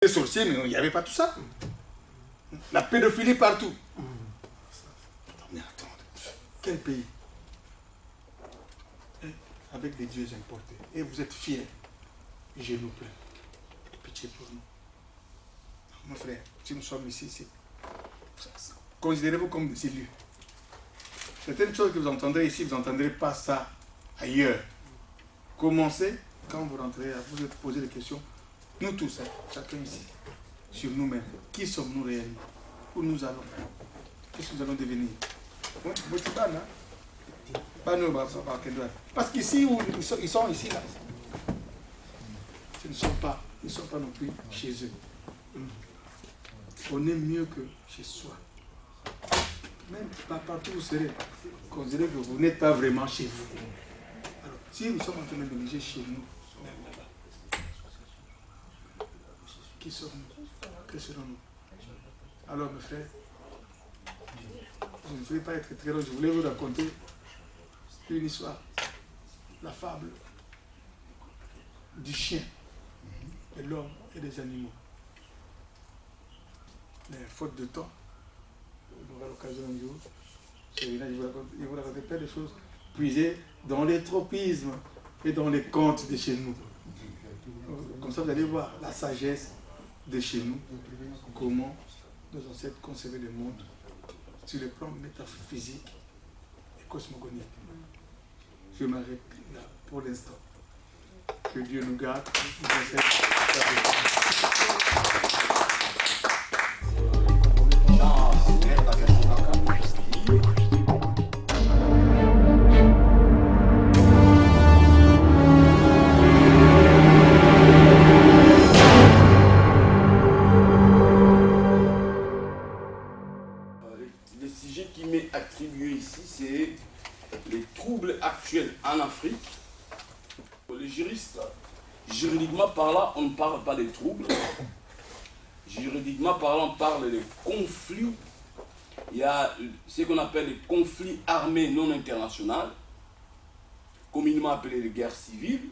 Les sorciers, mais il n'y avait pas tout ça. La pédophilie partout. Mais attendez, quel pays? Avec des dieux importés. Et vous êtes fiers. Genoux pleins. Pitié pour nous. Mon frère, si nous sommes ici, considérez-vous comme des élus. Certaines choses que vous entendrez ici, vous n'entendrez pas ça ailleurs. Commencez, quand vous rentrez, à vous poser des questions. Nous tous, chacun ici, sur nous-mêmes. Qui sommes-nous réellement? Où nous allons? Qu'est-ce que nous allons devenir? Parce qu'ici, ils sont ici, là. Ils ne sont pas non plus chez eux. On est mieux que chez soi. Même pas partout où vous serez, considérez que vous n'êtes pas vraiment chez vous. Alors, si nous sommes en train de négliger chez nous, qui sommes-nous? Que serons-nous? Alors, mes frères, je ne voulais pas être très long, je voulais vous raconter une histoire, la fable du chien, de l'homme et des animaux. Mais faute de temps, on aura l'occasion un jour, je vais vous raconter plein de choses puisées dans les tropismes et dans les contes de chez nous. Comme ça, vous allez voir la sagesse de chez nous, comment nos ancêtres concevaient le monde sur le plan métaphysique et cosmogonique. Je m'arrête là pour l'instant. Que Dieu nous garde. Le sujet qui m'est attribué ici, c'est les troubles actuels en Afrique. Les juristes, juridiquement parlant, on ne parle pas des troubles. Juridiquement parlant, on parle des conflits. Il y a ce qu'on appelle les conflits armés non internationaux, communément appelés les guerres civiles,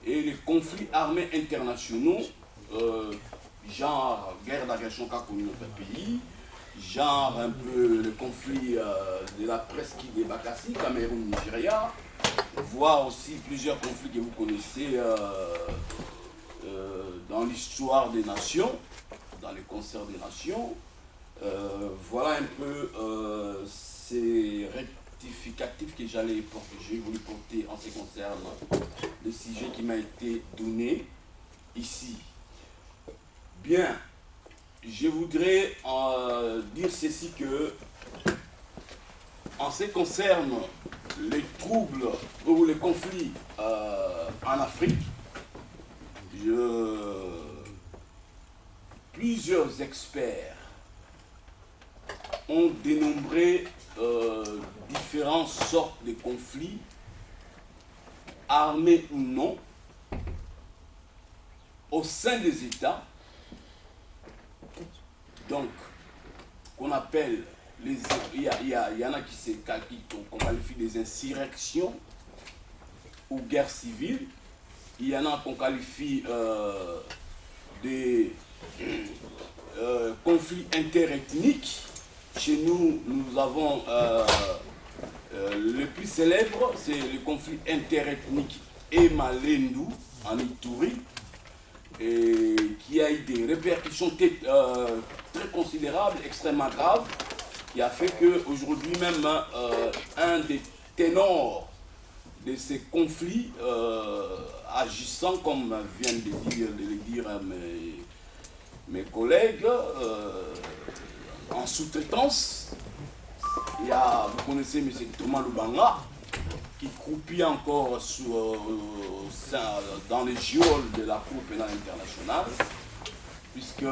et les conflits armés internationaux, genre guerre d'agression qu'a connu notre pays, genre un peu le conflit de la presqu'île des Bakassi, Cameroun, Nigeria, voire aussi plusieurs conflits que vous connaissez dans l'histoire des nations, dans les concerts des nations. Voilà un peu ces rectificatifs que j'ai voulu porter en ce qui concerne le sujet qui m'a été donné ici. Bien. Je voudrais dire ceci que, en ce qui concerne les troubles ou les conflits en Afrique, plusieurs experts ont dénombré différentes sortes de conflits, armés ou non, au sein des États. Donc, qu'on appelle il y en a qu'on qualifie des insurrections ou guerres civiles. Il y en a qu'on qualifie des conflits interethniques. Chez nous, nous avons le plus célèbre, c'est le conflit interethnique Ema-Lendu en Ituri, et qui a eu des répercussions très considérables, extrêmement graves, qui a fait qu'aujourd'hui même un des ténors de ces conflits, agissant comme viennent de le dire mes collègues, en sous-traitance, il y a, vous connaissez M. Thomas Lubanga, qui croupit encore dans les geôles de la Cour pénale internationale, puisque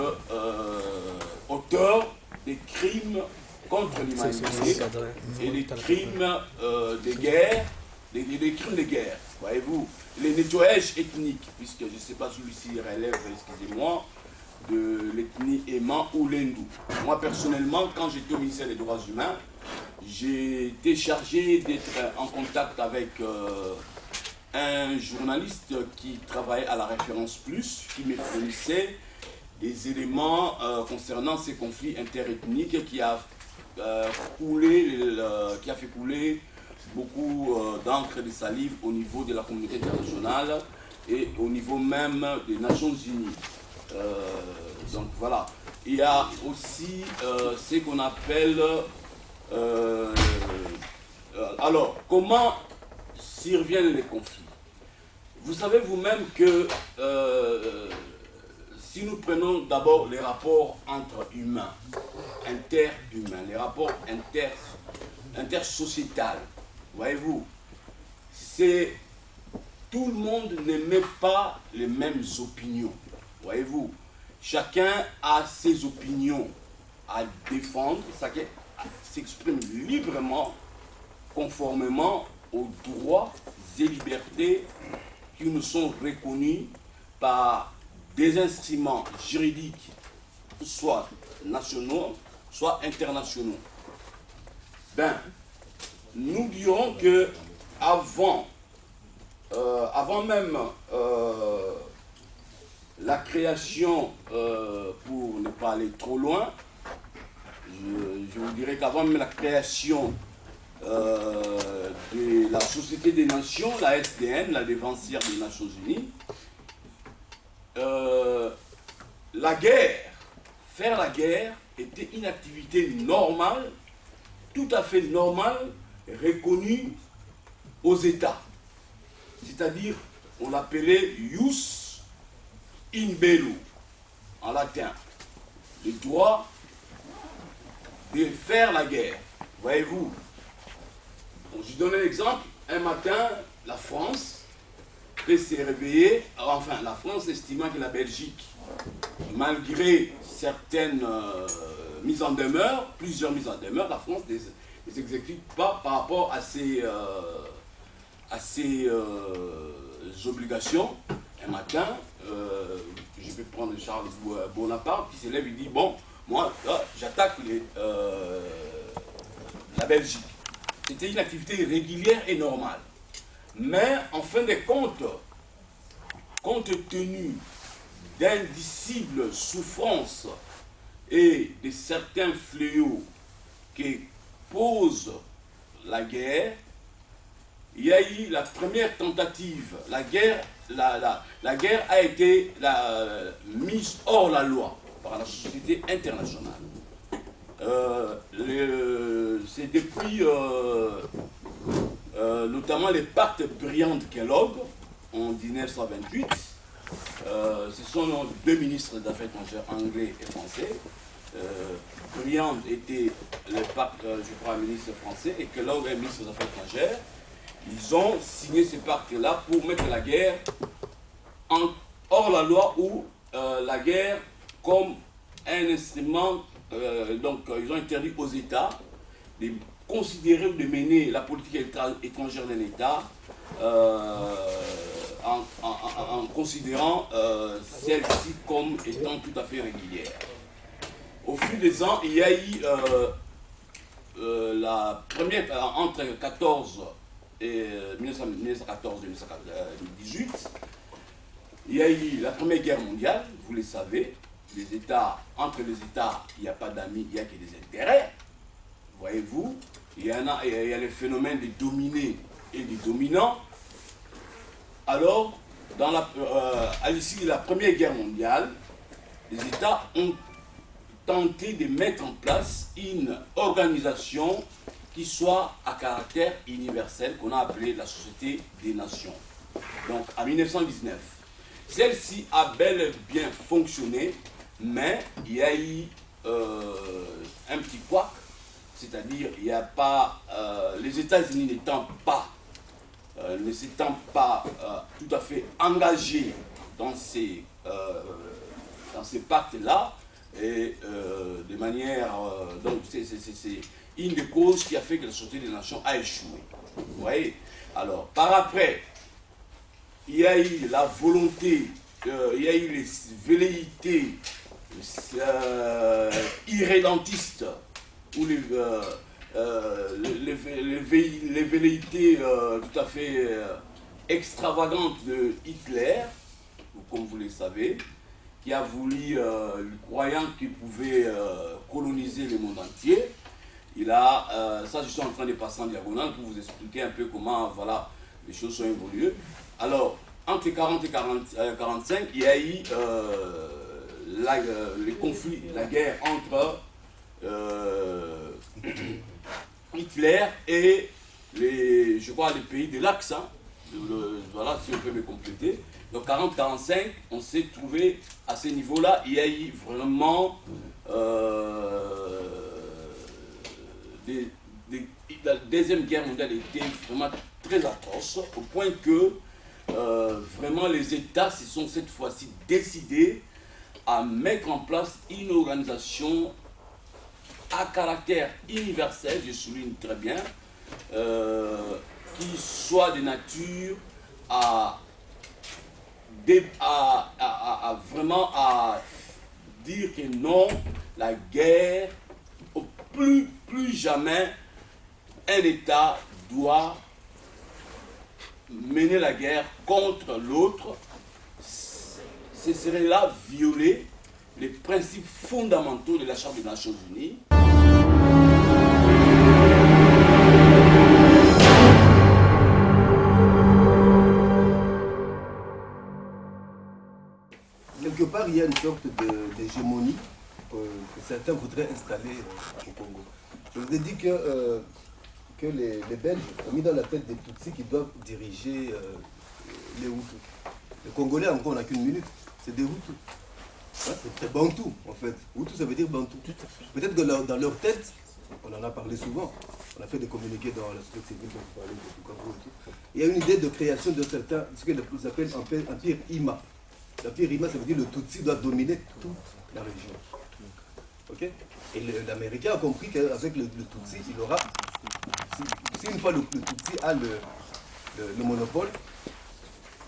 auteur des crimes contre l'humanité et des crimes de guerre, des crimes de guerre, voyez-vous, les nettoyages ethniques, puisque je ne sais pas celui-ci relève, excusez-moi, de l'ethnie Ema ou Lendu. Moi personnellement, quand j'étais au ministère des Droits Humains, j'ai été chargé d'être en contact avec un journaliste qui travaillait à la Référence Plus, qui me fournissait des éléments concernant ces conflits interethniques qui a fait couler beaucoup d'encre et de salive au niveau de la communauté internationale et au niveau même des Nations Unies. Donc voilà. Il y a aussi ce qu'on appelle... alors, comment surviennent les conflits? Vous savez vous-même que si nous prenons d'abord les rapports entre humains, interhumains, les rapports intersociétals, voyez-vous, c'est tout le monde n'émet pas les mêmes opinions, voyez-vous. Chacun a ses opinions à défendre, chacun s'exprime librement, conformément aux droits et libertés qui nous sont reconnus par des instruments juridiques, soit nationaux, soit internationaux. Ben, nous dirons que avant même la création, pour ne pas aller trop loin, je vous dirais qu'avant même la création de la Société des Nations, la SDN, la défensière des Nations Unies, la guerre, faire la guerre était une activité normale, tout à fait normale, reconnue aux États. C'est-à-dire, on l'appelait ius in bello, en latin, le droit de faire la guerre. Voyez-vous, bon, je donne un exemple. Un matin, la France s'est réveillée, enfin la France estimant que la Belgique, malgré certaines mises en demeure, plusieurs mises en demeure, la France ne les exécute pas par rapport à ses obligations. Un matin, je vais prendre Charles Bonaparte qui se lève et dit, bon, moi, j'attaque la Belgique. C'était une activité régulière et normale. Mais, en fin de compte, compte tenu d'indicibles souffrances et de certains fléaux que pose la guerre, il y a eu la première tentative. La guerre a été mise hors la loi par la société internationale. C'est depuis notamment les pactes Briand-Kellogg en 1928. Ce sont deux ministres des Affaires étrangères anglais et français. Briand était le pacte, je crois, ministre français, et Kellogg est ministre des Affaires étrangères. Ils ont signé ce pacte-là pour mettre la guerre hors la loi, ou la guerre comme un instrument. Donc ils ont interdit aux États de considérer ou de mener la politique étrangère d'un État en considérant celle-ci comme étant tout à fait régulière. Au fil des ans, il y a eu la première, entre 1914 et 1918, il y a eu la Première Guerre mondiale, vous le savez. Les États, entre les États, il n'y a pas d'amis, il n'y a que des intérêts. Voyez-vous, il y a le phénomène des dominés et des dominants. Alors, à l'issue de la Première Guerre mondiale, les États ont tenté de mettre en place une organisation qui soit à caractère universel, qu'on a appelé la Société des Nations. Donc, en 1919. Celle-ci a bel et bien fonctionné, mais il y a eu un petit couac, c'est-à-dire il n'y a pas, les États-Unis ne s'étant pas tout à fait engagés dans ces pactes-là, et de manière, donc c'est une des causes qui a fait que la Société des Nations a échoué. Vous voyez? Alors, par après, il y a eu la volonté, il y a eu les velléités irrédentistes, ou les velléités tout à fait extravagantes de Hitler, comme vous le savez, qui a voulu, croyant qu'il pouvait coloniser le monde entier. Il a, ça je suis en train de passer en diagonale pour vous expliquer un peu comment voilà, les choses sont évoluées. Alors, entre 40 et 45, il y a eu les conflits, la guerre entre Hitler et je crois les pays de l'Axe. Hein. Voilà, si on peut me compléter. Donc 40-45, on s'est trouvé à ce niveau-là. Il y a eu vraiment la Deuxième Guerre mondiale était vraiment très atroce, au point que vraiment les États se sont cette fois-ci décidés à mettre en place une organisation à caractère universel, je souligne très bien, qui soit de nature à vraiment à dire que non, la guerre, plus jamais un État doit mener la guerre contre l'autre. Ce serait là violer les principes fondamentaux de la Charte des Nations Unies. Quelque part, il y a une sorte d'hégémonie que certains voudraient installer au Congo. Je vous ai dit que les Belges ont mis dans la tête des Tutsis qui doivent diriger les Hutus. Les Congolais, encore, on n'a qu'une minute, c'est des Hutus. Hein, c'est Bantou, en fait. Hutu, ça veut dire Bantou. Peut-être que dans leur tête, on en a parlé souvent, on a fait des communiqués dans la société civile, dont vous parlez de Congo et tout. Il y a une idée de création de certains, ce qu'ils appellent empire Ima. L'empire Ima, ça veut dire que le Tutsi doit dominer toute la région. Okay? Et l'Américain a compris qu'avec le Tutsi, il aura, si une fois le Tutsi a le monopole,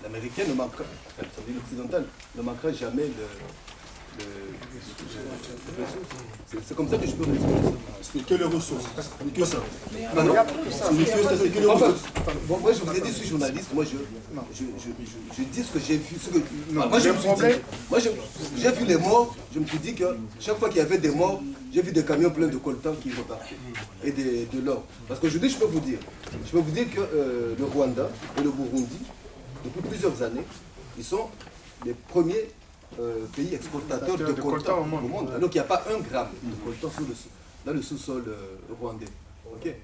l'Américain ne manquera, enfin, ça veut dire l'Occidental, ne manquera jamais c'est comme ça que je peux résumer ça. C'est que les ressources. C'est que ça. Non, non. C'est que les ressources. Bon, moi, je vous ai dit, je suis journaliste, moi, je dis ce que j'ai vu. Moi, j'ai vu les morts, je me suis dit que chaque fois qu'il y avait des morts, j'ai vu des camions pleins de coltans qui repartaient, et de l'or. Parce qu'aujourd'hui, je peux vous dire que le Rwanda et le Burundi, depuis plusieurs années, ils sont les premiers pays exportateurs de coltan au monde. Alors qu'il n'y a pas un gramme de coltan dans le sous-sol rwandais. Okay.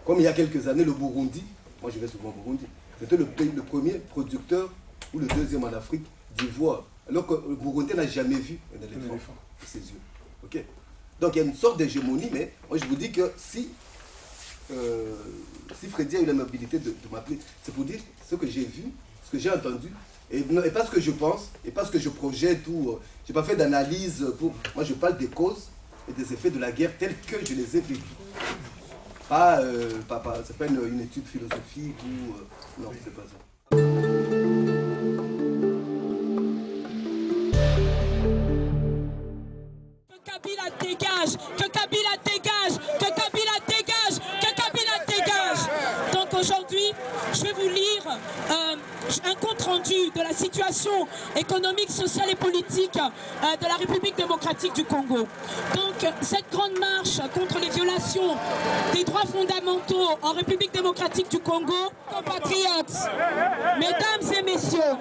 Comme il y a quelques années, le Burundi, moi je vais souvent au Burundi, c'était le premier producteur, ou le deuxième en Afrique, d'ivoire. Alors que le Burundi n'a jamais vu un éléphant de ses yeux. Okay. Donc il y a une sorte d'hégémonie, mais moi je vous dis que si Freddy a eu l'amabilité de m'appeler, c'est pour dire ce que j'ai vu, ce que j'ai entendu, et pas ce que je pense, et pas ce que je projette, ou je n'ai pas fait d'analyse. Moi je parle des causes et des effets de la guerre tels que je les ai vécus. C'est pas une étude philosophique ou... non, c'est pas ça. Que Kabila dégage, que Kabila dégage, que Kabila dégage, que Kabila dégage. Donc aujourd'hui, je vais vous lire un compte-rendu de la situation économique, sociale et politique de la République démocratique du Congo. Donc cette grande marche contre les violations des droits fondamentaux en République démocratique du Congo, compatriotes, mesdames et messieurs,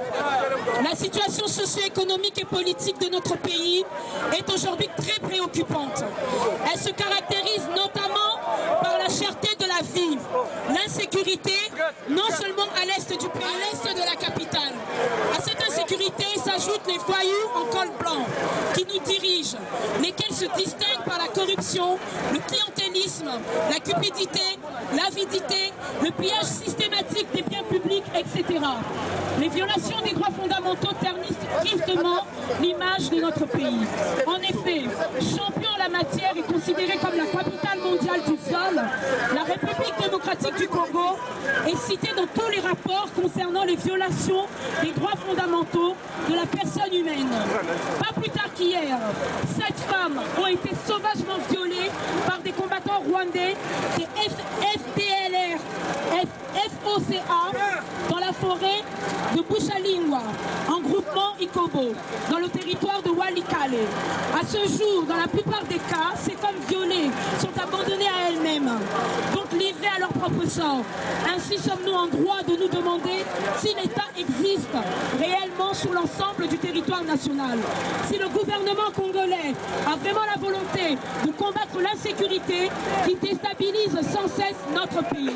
la situation socio-économique et politique de notre pays est aujourd'hui très préoccupante. Elle se caractérise notamment par la cherté de la vie, l'insécurité, non seulement à l'est du pays, à l'est de la capitale. À cette insécurité s'ajoutent les voyous en col blanc qui nous dirigent, lesquels se distinguent par la corruption, le clientélisme, la cupidité, l'avidité, le pillage systématique des biens publics, etc. Les violations des droits fondamentaux ternissent tristement l'image de notre pays. En effet, champion en la matière et considérée comme la capitale mondiale du viol, la République démocratique du Congo est citée dans tous les rapports concernant les violations des droits fondamentaux de la personne humaine. Pas plus tard qu'hier, 7 femmes ont été sauvagement violées par des combattants rwandais des FDLR, FOCA, dans la forêt de Bouchalingwa, en groupement Ikobo, dans le territoire de Walikale. À ce jour, dans la plupart des cas, ces femmes violées sont abandonnées à elles-mêmes, donc livrées à leur propre sort. Ainsi sommes-nous en droit de nous demander si l'État existe réellement sur l'ensemble du territoire national. Si le gouvernement congolais a vraiment la volonté de combattre l'insécurité qui déstabilise sans cesse notre pays.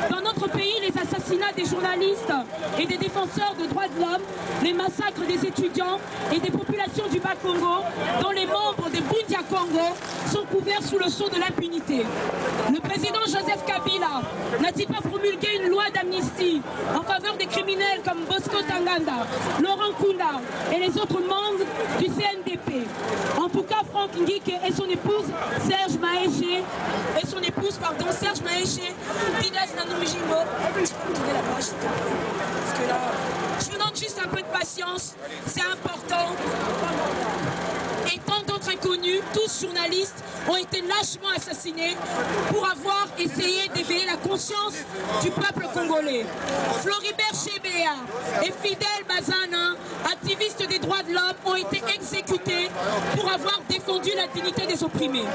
Dans notre pays, les assassinats des journalistes et des défenseurs de droits de l'homme, les massacres des étudiants et des populations du Bas-Congo, dont les membres des Bundia Congo sont couverts sous le sceau de l'impunité. Le président Joseph Kabila n'a-t-il pas promulgué une loi d'amnistie en faveur des criminels comme Bosco Tanganda, Laurent Kunda et les autres membres du CNDP? En tout cas, Franck Ngike et son épouse Serge Maéché, Serge Maéché, Didas Nanumijimbo. Je vous demande juste un peu de patience, c'est important. Et tant d'autres inconnus, tous journalistes, ont été lâchement assassinés pour avoir essayé d'éveiller la conscience du peuple congolais. Floribert Chebea et Fidel Bazana, activistes des droits de l'homme, ont été exécutés pour avoir défendu la dignité des opprimés.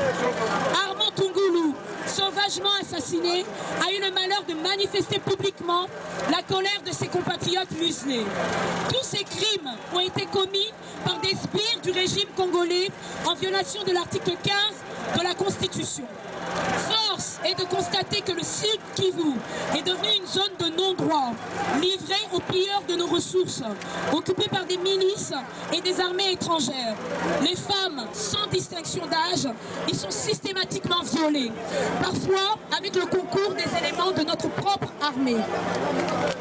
Armand Tungulu, sauvagement assassiné, a eu le malheur de manifester publiquement la colère de ses compatriotes muselés. Tous ces crimes ont été commis par des sbires du régime congolais en violation de l'article 15 de la Constitution. Force est de constater que le Sud Kivu est devenu une zone de non-droit, livrée aux pilleurs de nos ressources, occupée par des milices et des armées étrangères. Les femmes, sans distinction d'âge, y sont systématiquement violées, parfois avec le concours des éléments de notre propre armée.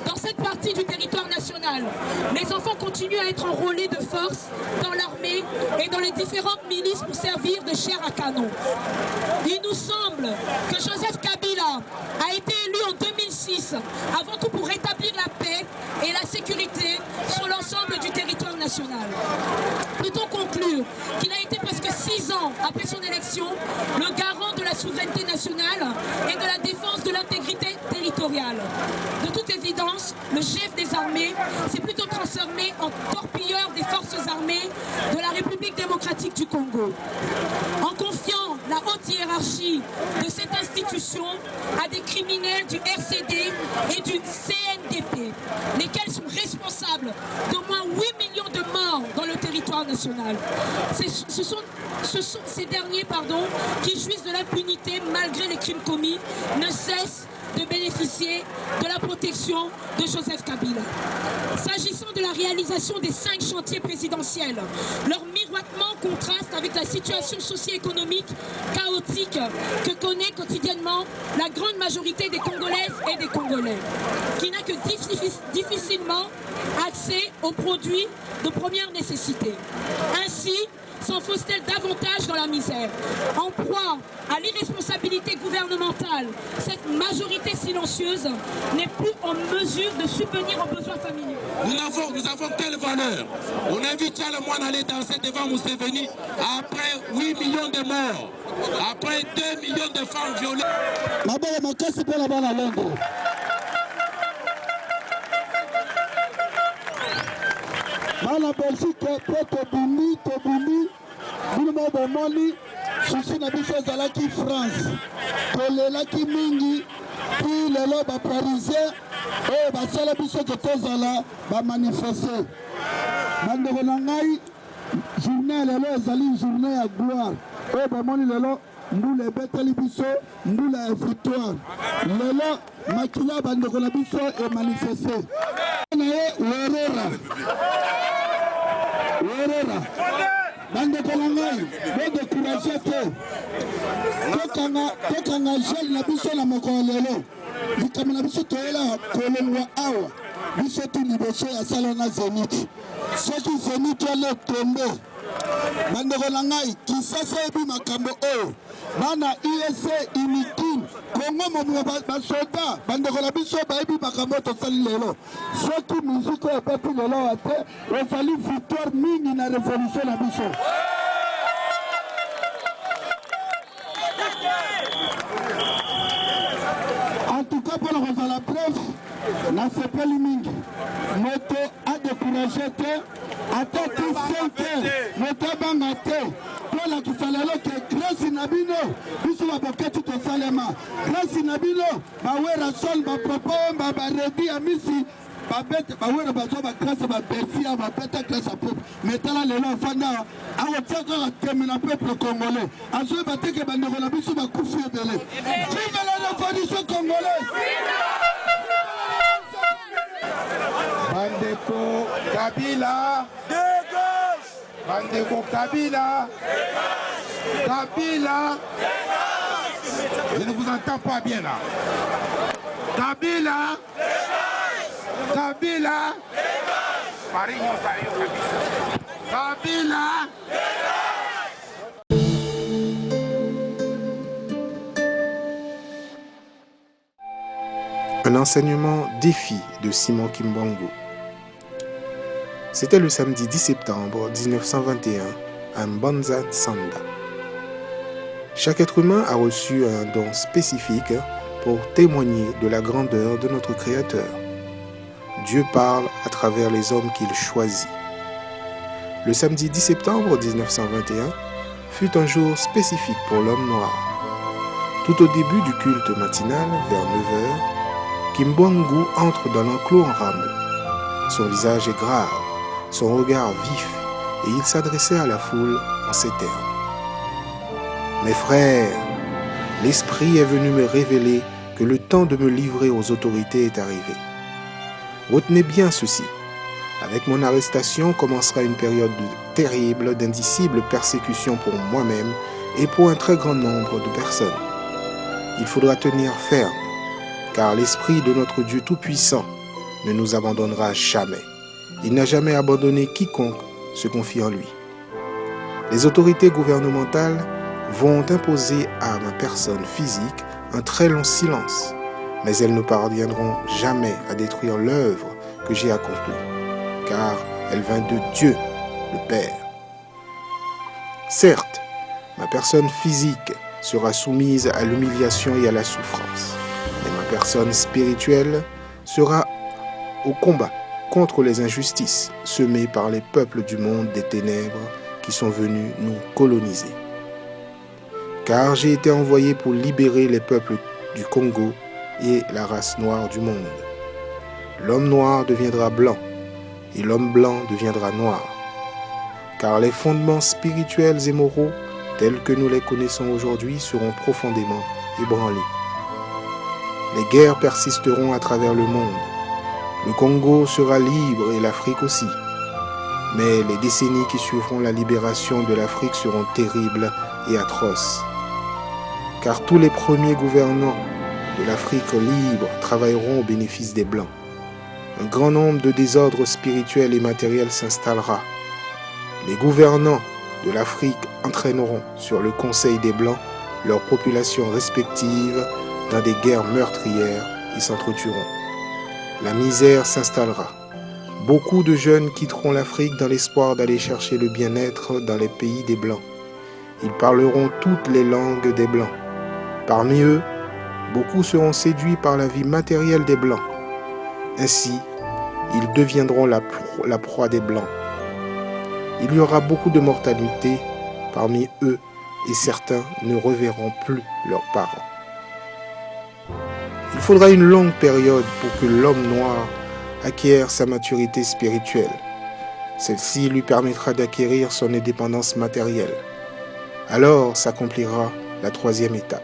Dans cette partie du territoire national, les enfants continuent à être enrôlés de force dans l'armée et dans les différentes milices pour servir de chair à canon. Il nous semble que Joseph Kabila a été élu en 2006, avant tout pour rétablir la paix et la sécurité sur l'ensemble du territoire national. Peut-on conclure qu'il a été presque 6 ans après son élection le garant de la souveraineté nationale et de la défense de l'intégrité territoriale? De toute évidence, le chef des armées s'est plutôt transformé en torpilleur des forces armées de la République démocratique du Congo. En confiant la haute hiérarchie de cette institution à des criminels du RCD et du CNDP, lesquels sont responsables d'au moins 8 millions de morts dans le territoire national. Ce sont ces derniers qui jouissent de l'impunité malgré les crimes commis, ne cessent de bénéficier de la protection de Joseph Kabila. S'agissant de la réalisation des 5 chantiers présidentiels, leur miroitement contraste avec la situation socio-économique chaotique que connaît quotidiennement la grande majorité des Congolaises et des Congolais, qui n'a que difficilement accès aux produits de première nécessité. Ainsi, s'enfonce-t-elle davantage dans la misère. En proie à l'irresponsabilité gouvernementale, cette majorité silencieuse n'est plus en mesure de subvenir aux besoins familiaux. Nous avons quelle valeur? On invite Charles Moine à aller danser devant Museveni après 8 millions de morts, après 2 millions de femmes violées. Bana Belgique pe tobimi bino bomoni susi na biso ezalaki France tolelaki mingi puis lelo baparisien oyo basala biso ke tozala bamanifeste. Bandeko na ngai journée lelo ezali journée ya gloire oyo bomoni lelo mbula ebeteli biso mbula ya victoire. Lelo makila bandeko na biso emanifeste na ye Werera bandeko na ngai bodécouragé te tokanga gel na biso na mokolo lelo likambo na biso toyela kolongwa awa biso tu liboso ya sala na Zénith soki Zénith ole tombe bandeko na ngai Kisasa ebi makambo oyo bana IEC inutile Kongo momo basoda bandeko na biso bayebi makambo tosali lelo soki muziki oyo epepi lelo wa te ezali victoire mingi na révolution na biso. En tout cas, pour la preuve, nasepeli mingi moto adécouragé te ata ti 5 heures moto abanga te tolakisa lelo ke grâce na bino biso baboketi tosalema grâce na bino bawera sol bapapa baredi ya misi babete bawera bazwa bagrâce babersi ya babeta grâce ya peuple mais tala lelo afanda akotia kaka teme na peuple congolais azoyeba te ke bandeko na biso bakufi ebele vive la révolution congolaise. Bandeko Kabila, dégage! Bandeko Kabila, dégage! Kabila, dégage! Je ne vous entends pas bien là. Kabila, dégage! Kabila, dégage! Kabila, Un enseignement défi de Simon Kimbangu. C'était le samedi 10 septembre 1921 à Mbanza Sanda. Chaque être humain a reçu un don spécifique pour témoigner de la grandeur de notre Créateur. Dieu parle à travers les hommes qu'il choisit. Le samedi 10 septembre 1921 fut un jour spécifique pour l'homme noir. Tout au début du culte matinal, vers 9h, Kimbangu entre dans l'enclos en rameaux. Son visage est grave, son regard vif, et il s'adressait à la foule en ces termes. Mes frères, l'Esprit est venu me révéler que le temps de me livrer aux autorités est arrivé. Retenez bien ceci. Avec mon arrestation commencera une période terrible d'indicible persécution pour moi-même et pour un très grand nombre de personnes. Il faudra tenir ferme, car l'Esprit de notre Dieu Tout-Puissant ne nous abandonnera jamais. Il n'a jamais abandonné quiconque se confie en lui. Les autorités gouvernementales vont imposer à ma personne physique un très long silence, mais elles ne parviendront jamais à détruire l'œuvre que j'ai accomplie, car elle vient de Dieu, le Père. Certes, ma personne physique sera soumise à l'humiliation et à la souffrance, mais ma personne spirituelle sera au combat contre les injustices semées par les peuples du monde des ténèbres qui sont venus nous coloniser. Car j'ai été envoyé pour libérer les peuples du Congo et la race noire du monde. L'homme noir deviendra blanc et l'homme blanc deviendra noir. Car les fondements spirituels et moraux tels que nous les connaissons aujourd'hui seront profondément ébranlés. Les guerres persisteront à travers le monde. Le Congo sera libre et l'Afrique aussi. Mais les décennies qui suivront la libération de l'Afrique seront terribles et atroces. Car tous les premiers gouvernants de l'Afrique libre travailleront au bénéfice des Blancs. Un grand nombre de désordres spirituels et matériels s'installera. Les gouvernants de l'Afrique entraîneront sur le Conseil des Blancs leurs populations respectives dans des guerres meurtrières et s'entretueront. La misère s'installera. Beaucoup de jeunes quitteront l'Afrique dans l'espoir d'aller chercher le bien-être dans les pays des Blancs. Ils parleront toutes les langues des Blancs. Parmi eux, beaucoup seront séduits par la vie matérielle des Blancs. Ainsi, ils deviendront la proie des Blancs. Il y aura beaucoup de mortalité parmi eux et certains ne reverront plus leurs parents. Il faudra une longue période pour que l'homme noir acquiert sa maturité spirituelle. Celle-ci lui permettra d'acquérir son indépendance matérielle. Alors s'accomplira la troisième étape.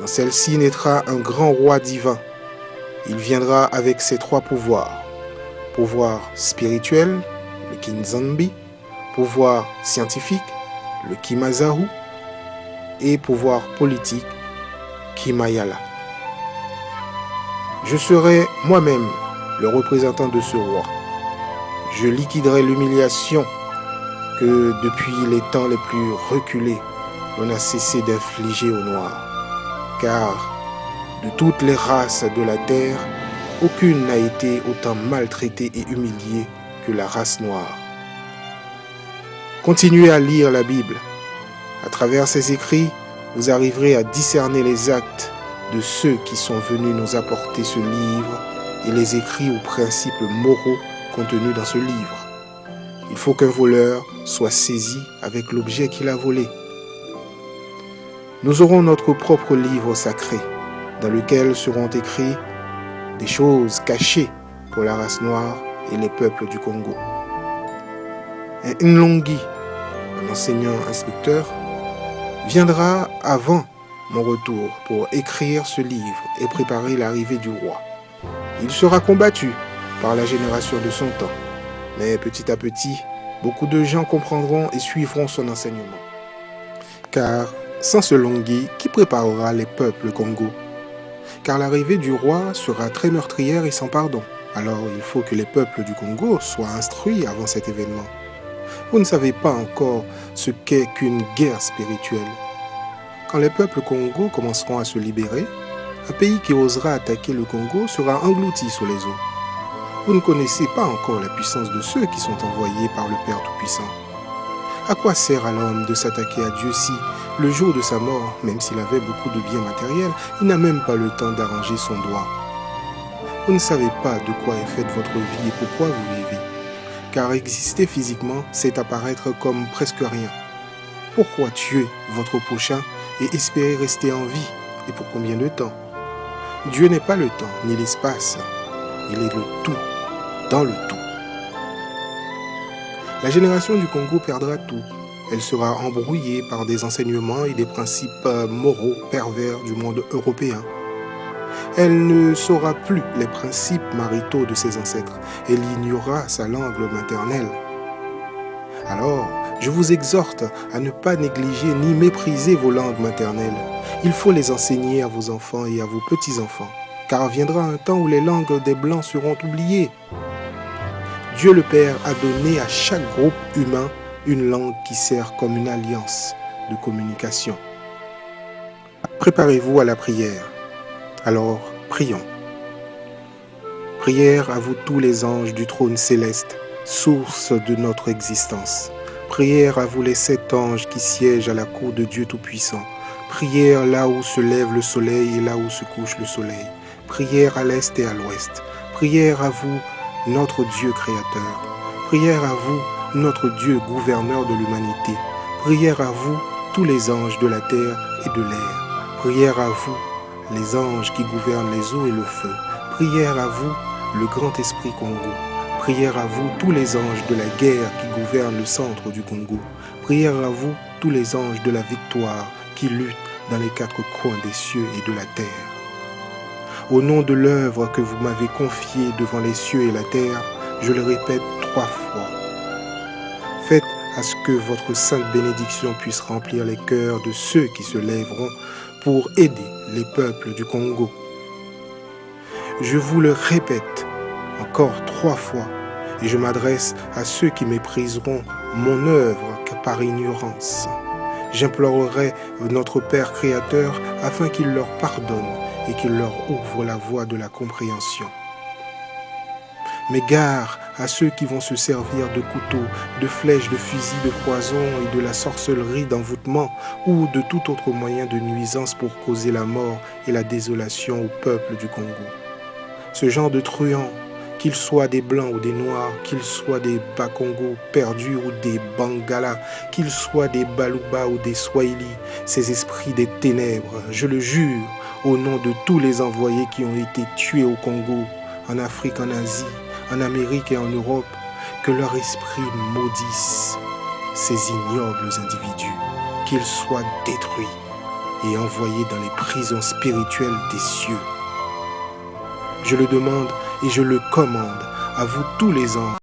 Dans celle-ci naîtra un grand roi divin. Il viendra avec ses trois pouvoirs. Pouvoir spirituel, le Kinzambi, pouvoir scientifique, le Kimazahu, et pouvoir politique, Kimayala. Je serai moi-même le représentant de ce roi. Je liquiderai l'humiliation que depuis les temps les plus reculés, on a cessé d'infliger aux Noirs. Car de toutes les races de la terre, aucune n'a été autant maltraitée et humiliée que la race noire. Continuez à lire la Bible. À travers ces écrits, vous arriverez à discerner les actes de ceux qui sont venus nous apporter ce livre et les écrits ou principes moraux contenus dans ce livre. Il faut qu'un voleur soit saisi avec l'objet qu'il a volé. Nous aurons notre propre livre sacré, dans lequel seront écrits des choses cachées pour la race noire et les peuples du Congo. Un Nlongi, un enseignant-instructeur, viendra avant mon retour pour écrire ce livre et préparer l'arrivée du roi. Il sera combattu par la génération de son temps, mais petit à petit, beaucoup de gens comprendront et suivront son enseignement. Car sans ce Nlongi, qui préparera les peuples Congo? Car l'arrivée du roi sera très meurtrière et sans pardon. Alors il faut que les peuples du Congo soient instruits avant cet événement. Vous ne savez pas encore ce qu'est qu'une guerre spirituelle. Quand les peuples Congo commenceront à se libérer, un pays qui osera attaquer le Congo sera englouti sous les eaux. Vous ne connaissez pas encore la puissance de ceux qui sont envoyés par le Père Tout-Puissant. À quoi sert à l'homme de s'attaquer à Dieu si, le jour de sa mort, même s'il avait beaucoup de biens matériels, il n'a même pas le temps d'arranger son doigt? Vous ne savez pas de quoi est faite votre vie et pourquoi vous vivez. Car exister physiquement, c'est apparaître comme presque rien. Pourquoi tuer votre prochain et espérer rester en vie? Et pour combien de temps? Dieu n'est pas le temps ni l'espace. Il est le tout, dans le tout. La génération du Congo perdra tout. Elle sera embrouillée par des enseignements et des principes moraux pervers du monde européen. Elle ne saura plus les principes maritaux de ses ancêtres. Elle ignorera sa langue maternelle. Alors, je vous exhorte à ne pas négliger ni mépriser vos langues maternelles. Il faut les enseigner à vos enfants et à vos petits-enfants, car viendra un temps où les langues des Blancs seront oubliées. Dieu le Père a donné à chaque groupe humain une langue qui sert comme une alliance de communication. Préparez-vous à la prière. Alors, prions. Prière à vous tous les anges du trône céleste, source de notre existence. Prière à vous les 7 anges qui siègent à la cour de Dieu Tout-Puissant. Prière là où se lève le soleil et là où se couche le soleil. Prière à l'est et à l'ouest. Prière à vous, notre Dieu créateur. Prière à vous, notre Dieu gouverneur de l'humanité. Prière à vous, tous les anges de la terre et de l'air. Prière à vous, les anges qui gouvernent les eaux et le feu. Prière à vous, le grand esprit Congo. Prière à vous, tous les anges de la guerre qui gouvernent le centre du Congo. Prière à vous, tous les anges de la victoire qui luttent dans les 4 coins des cieux et de la terre. Au nom de l'œuvre que vous m'avez confiée devant les cieux et la terre, je le répète 3 fois. Faites à ce que votre sainte bénédiction puisse remplir les cœurs de ceux qui se lèveront pour aider les peuples du Congo. Je vous le répète encore 3 fois, et je m'adresse à ceux qui mépriseront mon œuvre par ignorance. J'implorerai notre Père Créateur afin qu'il leur pardonne et qu'il leur ouvre la voie de la compréhension. Mais gare à ceux qui vont se servir de couteaux, de flèches, de fusils, de poison et de la sorcellerie d'envoûtement ou de tout autre moyen de nuisance pour causer la mort et la désolation au peuple du Congo. Ce genre de truands, qu'ils soient des Blancs ou des Noirs, qu'ils soient des Bakongo perdus ou des Bangala, qu'ils soient des Baluba ou des Swahili, ces esprits des ténèbres, je le jure, au nom de tous les envoyés qui ont été tués au Congo, en Afrique, en Asie, en Amérique et en Europe, que leur esprit maudisse ces ignobles individus, qu'ils soient détruits et envoyés dans les prisons spirituelles des cieux. Je le demande et je le commande à vous tous les anges.